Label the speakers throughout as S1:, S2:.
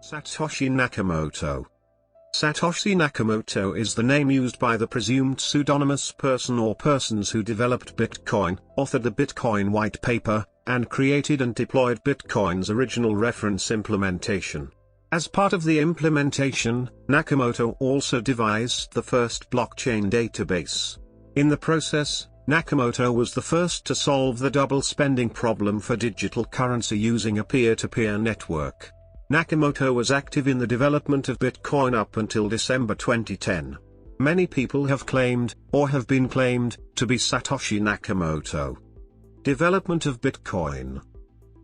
S1: Satoshi Nakamoto. Satoshi Nakamoto is the name used by the presumed pseudonymous person or persons who developed Bitcoin, authored the Bitcoin white paper, and created and deployed Bitcoin's original reference implementation. As part of the implementation, Nakamoto also devised the first blockchain database. In the process, Nakamoto was the first to solve the double spending problem for digital currency using a peer-to-peer network. Nakamoto was active in the development of Bitcoin up until December 2010. Many people have claimed, or have been claimed, to be Satoshi Nakamoto. Development of Bitcoin.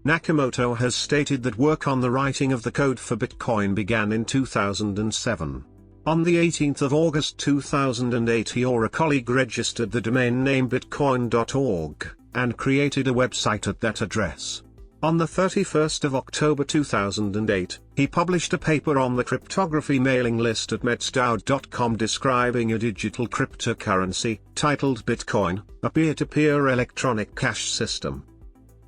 S1: Nakamoto has stated that work on the writing of the code for Bitcoin began in 2007. On the 18th of August 2008 he or a colleague registered the domain name bitcoin.org, and created a website at that address. On the 31st of October 2008, he published a paper on the cryptography mailing list at metsdow.com describing a digital cryptocurrency, titled Bitcoin, a peer-to-peer electronic cash system.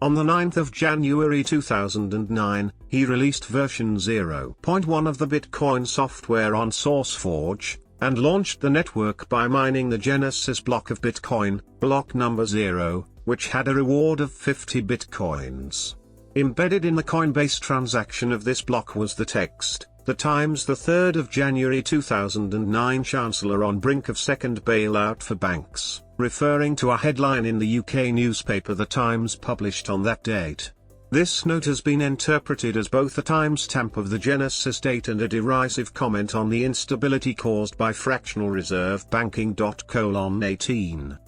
S1: On the 9th of January 2009, he released version 0.1 of the Bitcoin software on SourceForge, and launched the network by mining the Genesis block of Bitcoin, block number 0, which had a reward of 50 Bitcoins. Embedded in the Coinbase transaction of this block was the text, "The Times, the 3rd of January 2009, Chancellor on brink of second bailout for banks," referring to a headline in the UK newspaper The Times published on that date. This note has been interpreted as both a timestamp of the Genesis date and a derisive comment on the instability caused by fractional reserve banking. 18.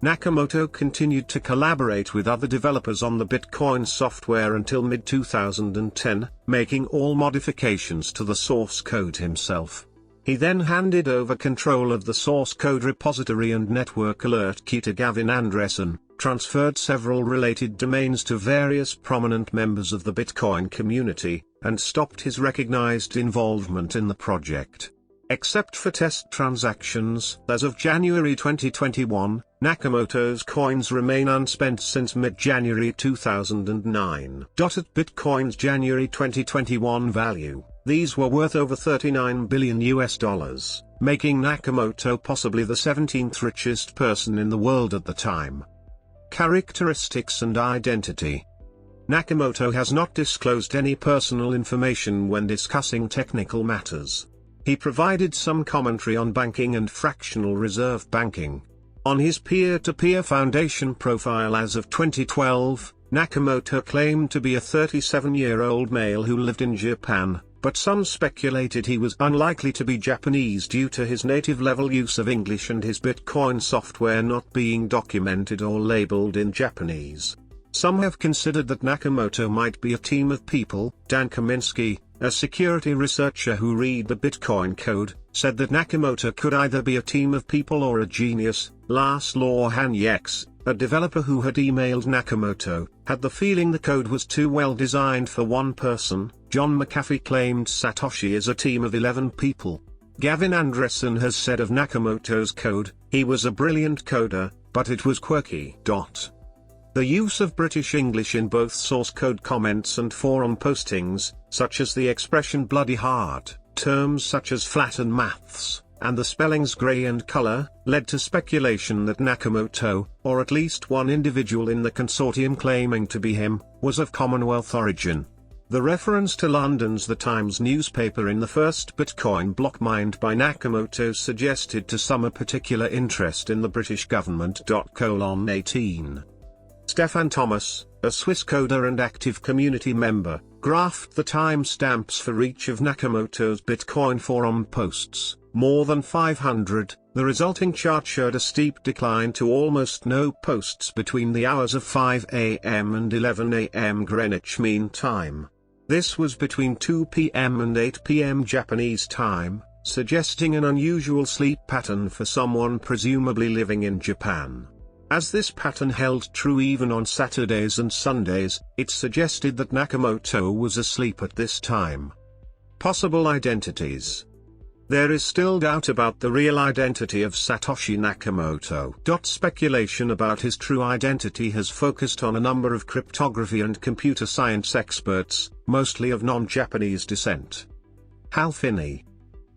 S1: Nakamoto continued to collaborate with other developers on the Bitcoin software until mid-2010, making all modifications to the source code himself. He then handed over control of the source code repository and network alert key to Gavin Andresen, transferred several related domains to various prominent members of the Bitcoin community, and stopped his recognized involvement in the project. Except for test transactions, as of January 2021, Nakamoto's coins remain unspent since mid-January 2009. At Bitcoin's January 2021 value, these were worth over $39 billion, making Nakamoto possibly the 17th richest person in the world at the time. Characteristics and identity. Nakamoto has not disclosed any personal information when discussing technical matters. He provided some commentary on banking and fractional reserve banking. On his peer-to-peer foundation profile as of 2012, Nakamoto claimed to be a 37-year-old male who lived in Japan, but some speculated he was unlikely to be Japanese due to his native-level use of English and his Bitcoin software not being documented or labeled in Japanese. Some have considered that Nakamoto might be a team of people. Dan Kaminsky, a security researcher who read the Bitcoin code, said that Nakamoto could either be a team of people or a genius. Laszlo Hanyecz, a developer who had emailed Nakamoto, had the feeling the code was too well designed for one person. John McAfee claimed Satoshi is a team of 11 people. Gavin Andresen has said of Nakamoto's code, "He was a brilliant coder, but it was quirky." The use of British English in both source code comments and forum postings, such as the expression bloody hard, terms such as flat and maths, and the spellings grey and colour, led to speculation that Nakamoto, or at least one individual in the consortium claiming to be him, was of Commonwealth origin. The reference to London's The Times newspaper in the first Bitcoin block mined by Nakamoto suggested to some a particular interest in the British government. 18. Stefan Thomas, a Swiss coder and active community member, graphed the timestamps for each of Nakamoto's Bitcoin forum posts, more than 500. The resulting chart showed a steep decline to almost no posts between the hours of 5 a.m. and 11 a.m. Greenwich Mean Time. This was between 2 p.m. and 8 p.m. Japanese time, suggesting an unusual sleep pattern for someone presumably living in Japan. As this pattern held true even on Saturdays and Sundays, it suggested that Nakamoto was asleep at this time. Possible identities. There is still doubt about the real identity of Satoshi Nakamoto. Speculation about his true identity has focused on a number of cryptography and computer science experts, mostly of non-Japanese descent. Hal Finney.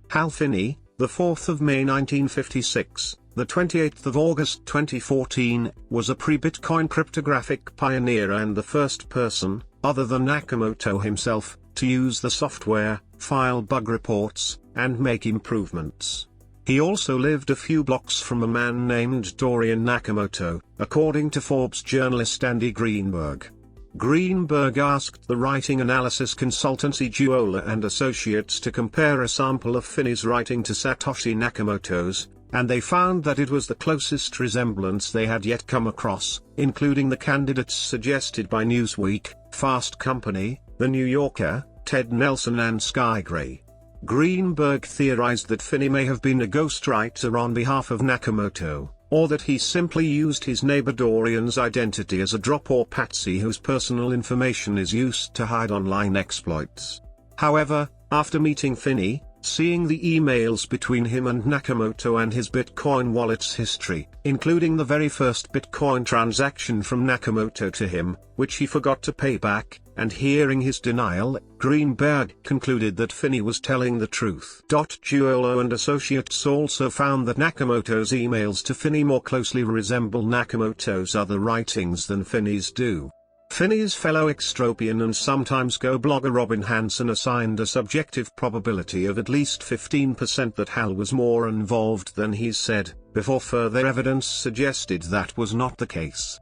S1: Hal Finney, the 4th of May 1956, the 28th of August 2014, was a pre-Bitcoin cryptographic pioneer and the first person, other than Nakamoto himself, to use the software, file bug reports, and make improvements. He also lived a few blocks from a man named Dorian Nakamoto, according to Forbes journalist Andy Greenberg. Greenberg asked the writing analysis consultancy Juola and Associates to compare a sample of Finney's writing to Satoshi Nakamoto's, and they found that it was the closest resemblance they had yet come across, including the candidates suggested by Newsweek, Fast Company, The New Yorker, Ted Nelson and Sky Gray. Greenberg theorized that Finney may have been a ghostwriter on behalf of Nakamoto, or that he simply used his neighbor Dorian's identity as a drop or patsy whose personal information is used to hide online exploits. However, after meeting Finney, seeing the emails between him and Nakamoto and his Bitcoin wallet's history, including the very first Bitcoin transaction from Nakamoto to him, which he forgot to pay back, and hearing his denial, Greenberg concluded that Finney was telling the truth. Juolo and Associates also found that Nakamoto's emails to Finney more closely resemble Nakamoto's other writings than Finney's do. Finney's fellow extropian and sometimes Go blogger Robin Hanson assigned a subjective probability of at least 15% that Hal was more involved than he said, before further evidence suggested that was not the case.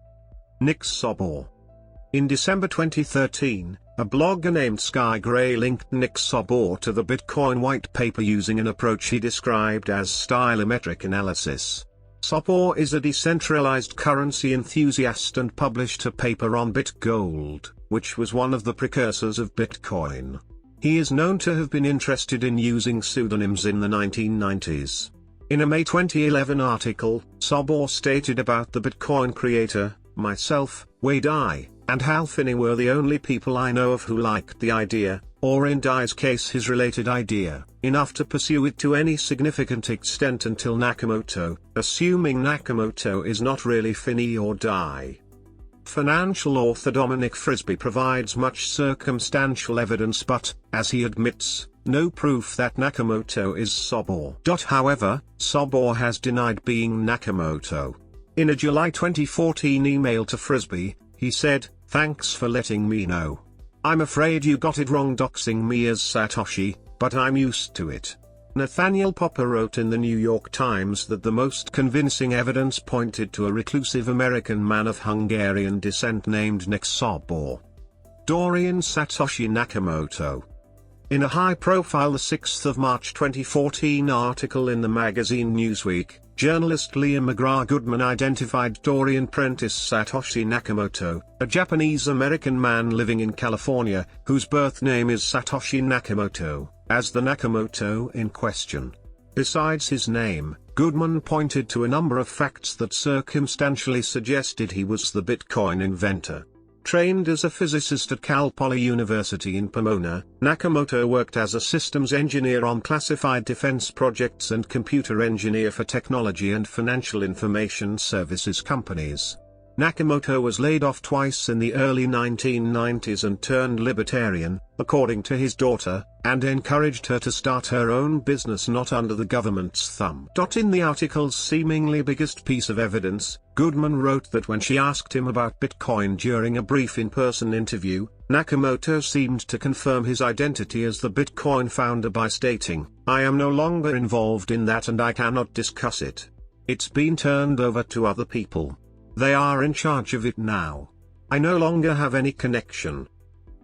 S1: Nick Sabor. In December 2013, a blogger named Sky Gray linked Nick Sabor to the Bitcoin white paper using an approach he described as stylometric analysis. Sabor is a decentralized currency enthusiast and published a paper on BitGold, which was one of the precursors of Bitcoin. He is known to have been interested in using pseudonyms in the 1990s. In a May 2011 article, Sabor stated about the Bitcoin creator, myself, Wade I, and Hal Finney were the only people I know of who liked the idea, or in Dai's case his related idea, enough to pursue it to any significant extent until Nakamoto, assuming Nakamoto is not really Finney or Dai. Financial author Dominic Frisby provides much circumstantial evidence but, as he admits, no proof that Nakamoto is Sabor. However, Sabor has denied being Nakamoto. In a July 2014 email to Frisby, he said, "Thanks for letting me know. I'm afraid you got it wrong doxing me as Satoshi, but I'm used to it." Nathaniel Popper wrote in the New York Times that the most convincing evidence pointed to a reclusive American man of Hungarian descent named Nick Sabor. Dorian Satoshi Nakamoto. In a high-profile 6 March 2014 article in the magazine Newsweek, journalist Liam McGrath-Goodman identified Dorian Prentice Satoshi Nakamoto, a Japanese-American man living in California, whose birth name is Satoshi Nakamoto, as the Nakamoto in question. Besides his name, Goodman pointed to a number of facts that circumstantially suggested he was the Bitcoin inventor. Trained as a physicist at Cal Poly University in Pomona, Nakamoto worked as a systems engineer on classified defense projects and computer engineer for technology and financial information services companies. Nakamoto was laid off twice in the early 1990s and turned libertarian, according to his daughter, and encouraged her to start her own business not under the government's thumb. In the article's seemingly biggest piece of evidence, Goodman wrote that when she asked him about Bitcoin during a brief in-person interview, Nakamoto seemed to confirm his identity as the Bitcoin founder by stating, "I am no longer involved in that and I cannot discuss it. It's been turned over to other people. They are in charge of it now. I no longer have any connection."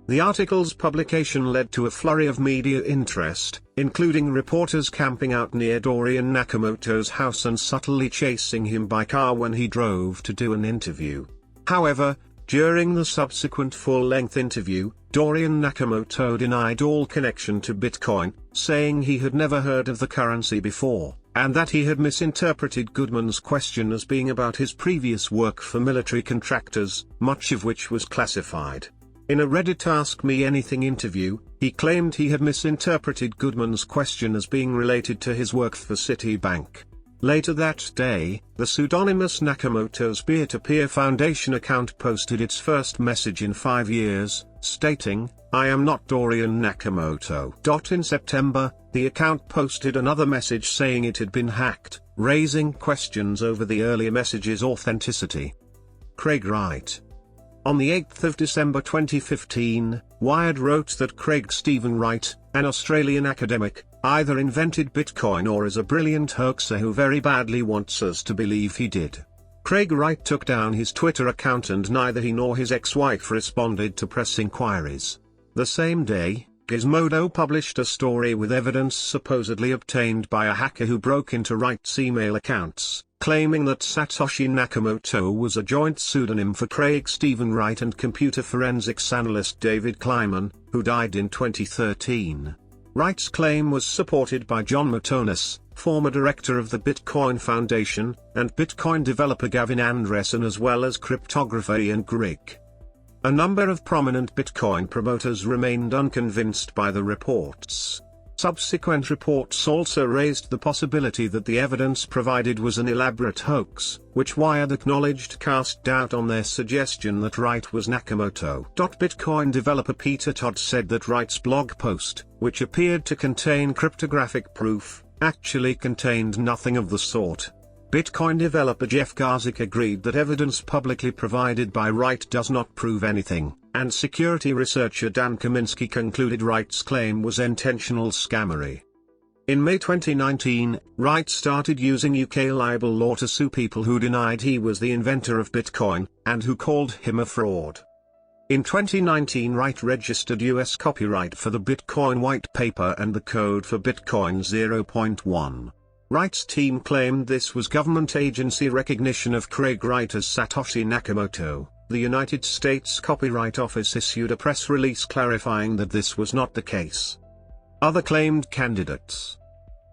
S1: The article's publication led to a flurry of media interest, including reporters camping out near Dorian Nakamoto's house and subtly chasing him by car when he drove to do an interview. However, during the subsequent full-length interview, Dorian Nakamoto denied all connection to Bitcoin, saying he had never heard of the currency before, and that he had misinterpreted Goodman's question as being about his previous work for military contractors, much of which was classified. In a Reddit Ask Me Anything interview, he claimed he had misinterpreted Goodman's question as being related to his work for Citibank. Later that day, the pseudonymous Nakamoto's peer-to-peer foundation account posted its first message in 5 years, stating, "I am not Dorian Nakamoto." In September, the account posted another message saying it had been hacked, raising questions over the earlier message's authenticity. Craig Wright. On the 8th of December 2015, Wired wrote that Craig Stephen Wright, an Australian academic, either invented Bitcoin or is a brilliant hoaxer who very badly wants us to believe he did. Craig Wright took down his Twitter account and neither he nor his ex-wife responded to press inquiries. The same day, Gizmodo published a story with evidence supposedly obtained by a hacker who broke into Wright's email accounts, claiming that Satoshi Nakamoto was a joint pseudonym for Craig Stephen Wright and computer forensics analyst David Kleiman, who died in 2013. Wright's claim was supported by John Matonis, former director of the Bitcoin Foundation, and Bitcoin developer Gavin Andresen, as well as cryptographer Ian Grigg. A number of prominent Bitcoin promoters remained unconvinced by the reports. Subsequent reports also raised the possibility that the evidence provided was an elaborate hoax, which Wired acknowledged cast doubt on their suggestion that Wright was Nakamoto. Bitcoin developer Peter Todd said that Wright's blog post, which appeared to contain cryptographic proof, actually contained nothing of the sort. Bitcoin developer Jeff Garzik agreed that evidence publicly provided by Wright does not prove anything, and security researcher Dan Kaminsky concluded Wright's claim was intentional scammery. In May 2019, Wright started using UK libel law to sue people who denied he was the inventor of Bitcoin, and who called him a fraud. In 2019, Wright registered US copyright for the Bitcoin white paper and the code for Bitcoin 0.1. Wright's team claimed this was government agency recognition of Craig Wright as Satoshi Nakamoto. The United States Copyright Office issued a press release clarifying that this was not the case. Other claimed candidates.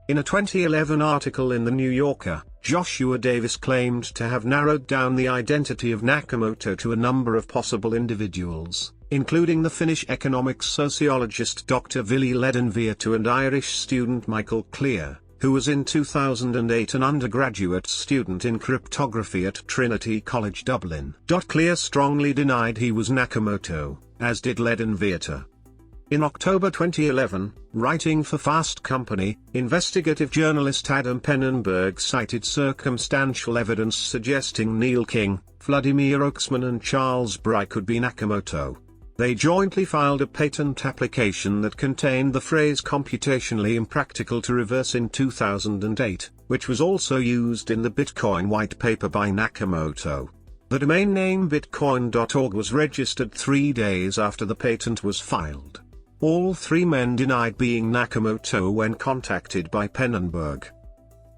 S1: In a 2011 article in The New Yorker, Joshua Davis claimed to have narrowed down the identity of Nakamoto to a number of possible individuals, including the Finnish economics sociologist Dr. Ville Ledenvierto and Irish student Michael Clear, who was in 2008 an undergraduate student in cryptography at Trinity College Dublin. Clear strongly denied he was Nakamoto, as did Ledenvierto. In October 2011, writing for Fast Company, investigative journalist Adam Pennenberg cited circumstantial evidence suggesting Neil King, Vladimir Oaksman and Charles Bry could be Nakamoto. They jointly filed a patent application that contained the phrase computationally impractical to reverse in 2008, which was also used in the Bitcoin white paper by Nakamoto. The domain name bitcoin.org was registered 3 days after the patent was filed. All three men denied being Nakamoto when contacted by Pennenberg.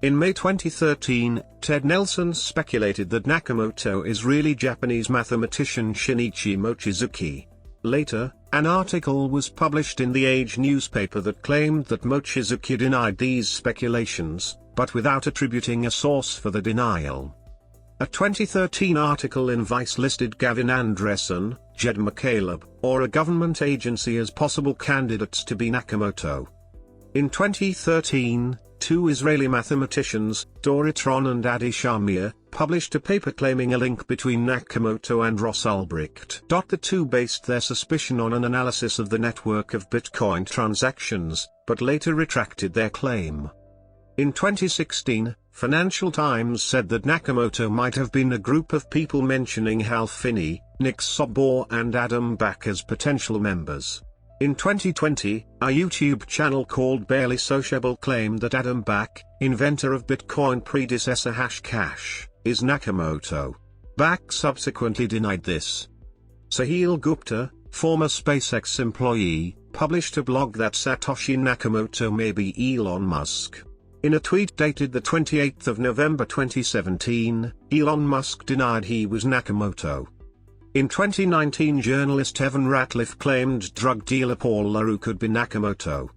S1: In May 2013, Ted Nelson speculated that Nakamoto is really Japanese mathematician Shinichi Mochizuki. Later, an article was published in The Age newspaper that claimed that Mochizuki denied these speculations, but without attributing a source for the denial. A 2013 article in Vice listed Gavin Andresen, Jed McCaleb, or a government agency as possible candidates to be Nakamoto. In 2013, two Israeli mathematicians, Doritron and Adi Shamir, published a paper claiming a link between Nakamoto and Ross Ulbricht. The two based their suspicion on an analysis of the network of Bitcoin transactions, but later retracted their claim. In 2016, Financial Times said that Nakamoto might have been a group of people, mentioning Hal Finney, Nick Sabor and Adam Back as potential members. In 2020, a YouTube channel called Barely Sociable claimed that Adam Back, inventor of Bitcoin predecessor Hashcash, is Nakamoto. Back subsequently denied this. Sahil Gupta, former SpaceX employee, published a blog that Satoshi Nakamoto may be Elon Musk. In a tweet dated the 28th of November 2017, Elon Musk denied he was Nakamoto. In 2019, journalist Evan Ratliff claimed drug dealer Paul LaRue could be Nakamoto.